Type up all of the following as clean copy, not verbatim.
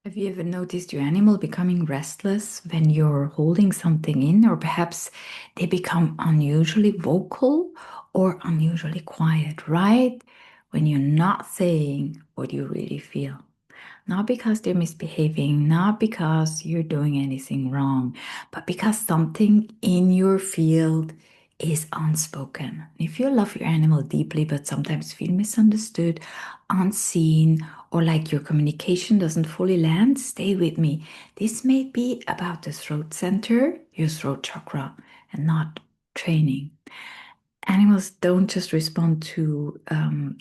Have you ever noticed your animal becoming restless when you're holding something in, or perhaps they become unusually vocal or unusually quiet, right? When you're not saying what you really feel. Not because they're misbehaving, not because you're doing anything wrong, but because something in your field is unspoken. If you love your animal deeply, but sometimes feel misunderstood, unseen, or like your communication doesn't fully land, stay with me. This may be about the throat center, your throat chakra, and not training. Animals don't just respond to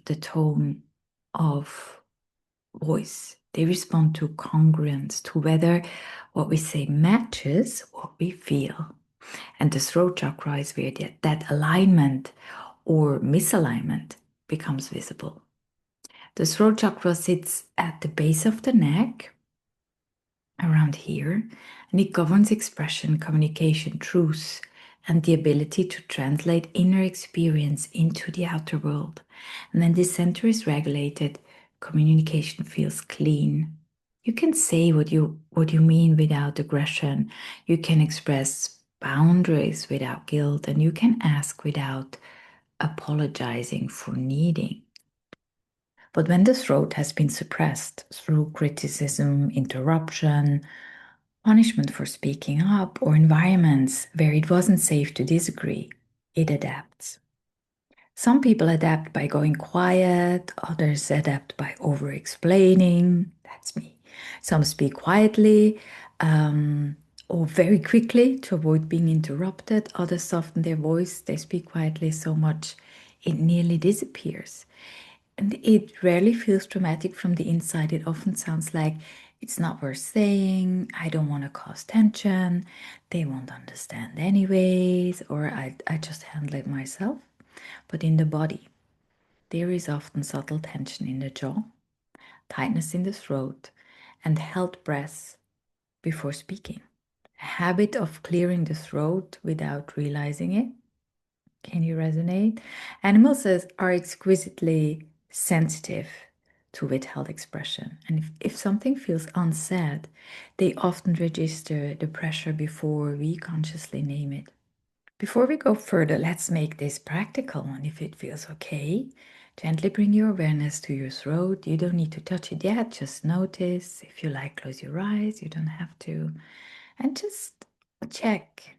the tone of voice. They respond to congruence, to whether what we say matches what we feel. And the throat chakra is where that alignment or misalignment becomes visible. The throat chakra sits at the base of the neck, around here, and it governs expression, communication, truth, and the ability to translate inner experience into the outer world. And when this center is regulated, communication feels clean. You can say what you mean without aggression. You can express boundaries without guilt, and you can ask without apologizing for needing. But when the throat has been suppressed through criticism, interruption, punishment for speaking up, or environments where it wasn't safe to disagree, it adapts. Some people adapt by going quiet, others adapt by over explaining. That's me. Some speak quietly or very quickly to avoid being interrupted. Others soften their voice, they speak quietly so much it nearly disappears. And it rarely feels dramatic from the inside. It often sounds like it's not worth saying, I don't want to cause tension, they won't understand anyways, or I just handle it myself. But in the body, there is often subtle tension in the jaw, tightness in the throat, and held breath before speaking. A habit of clearing the throat without realizing it. Can you resonate? Animals are exquisitely sensitive to withheld expression. And if something feels unsaid, they often register the pressure before we consciously name it. Before we go further, let's make this practical. And if it feels okay, gently bring your awareness to your throat. You don't need to touch it yet, just notice. If you like, close your eyes, you don't have to. And just check.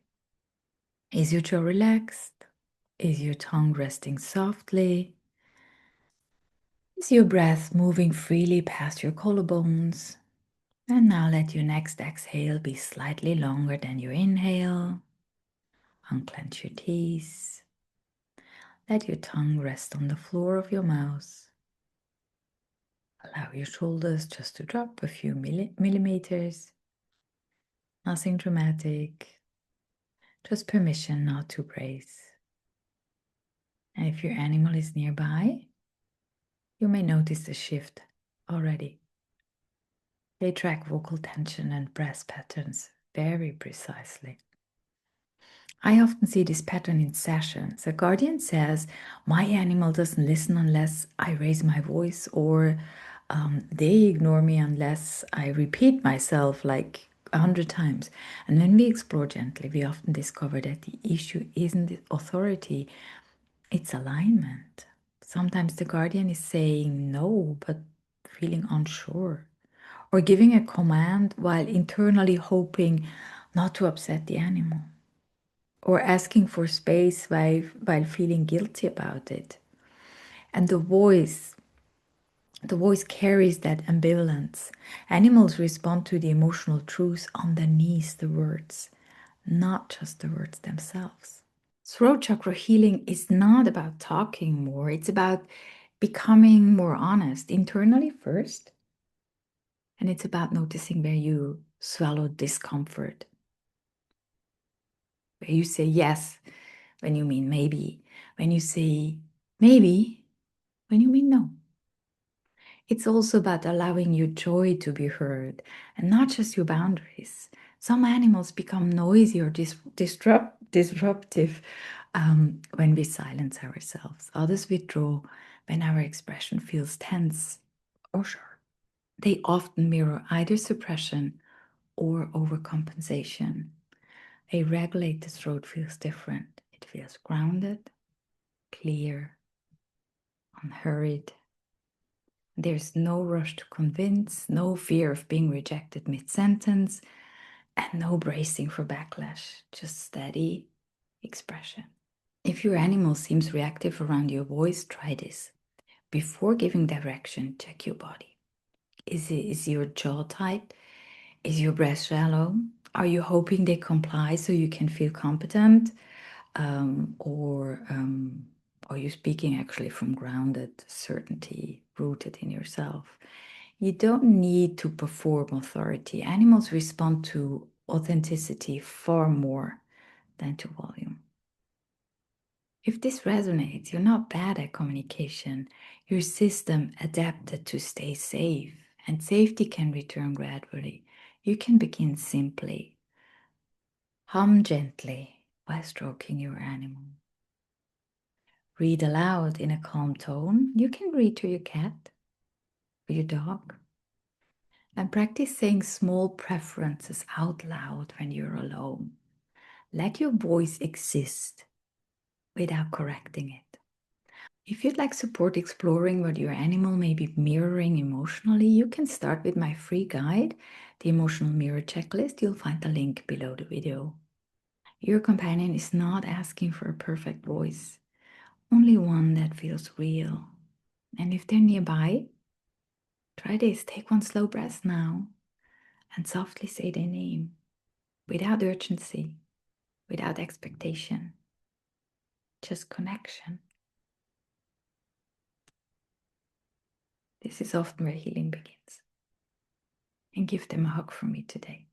Is your jaw relaxed? Is your tongue resting softly? Is your breath moving freely past your collarbones? And now let your next exhale be slightly longer than your inhale. Unclench your teeth. Let your tongue rest on the floor of your mouth. Allow your shoulders just to drop a few millimeters. Nothing dramatic. Just permission not to brace. And if your animal is nearby, you may notice the shift already. They track vocal tension and breath patterns very precisely. I often see this pattern in sessions. A guardian says, my animal doesn't listen unless I raise my voice, or they ignore me unless I repeat myself like 100 times. And when we explore gently, we often discover that the issue isn't authority, it's alignment. Sometimes the guardian is saying no, but feeling unsure, or giving a command while internally hoping not to upset the animal, or asking for space while feeling guilty about it. And the voice carries that ambivalence. Animals respond to the emotional truth underneath the words, not just the words themselves. Throat chakra healing is not about talking more, it's about becoming more honest internally first. And it's about noticing where you swallow discomfort, where you say yes when you mean maybe, when you say maybe when you mean no. It's also about allowing your joy to be heard and not just your boundaries. Some animals become noisy or disruptive when we silence ourselves. Others withdraw when our expression feels tense or sharp. They often mirror either suppression or overcompensation. A regulated throat feels different. It feels grounded, clear, unhurried. There's no rush to convince, no fear of being rejected mid-sentence, and no bracing for backlash, just steady expression. If your animal seems reactive around your voice, try this. Before giving direction, check your body. Is your jaw tight? Is your breath shallow? Are you hoping they comply so you can feel competent? Or are you speaking actually from grounded certainty rooted in yourself? You don't need to perform authority. Animals respond to authenticity far more than to volume. If this resonates, you're not bad at communication. Your system adapted to stay safe, and safety can return gradually. You can begin simply. Hum gently while stroking your animal. Read aloud in a calm tone. You can read to your cat or your dog. And practice saying small preferences out loud when you're alone. Let your voice exist without correcting it. If you'd like support exploring what your animal may be mirroring emotionally, you can start with my free guide, the Emotional Mirror Checklist. You'll find the link below the video. Your companion is not asking for a perfect voice, only one that feels real. And if they're nearby, try this. Take one slow breath now and softly say their name without urgency, without expectation, just connection. This is often where healing begins. And give them a hug from me today.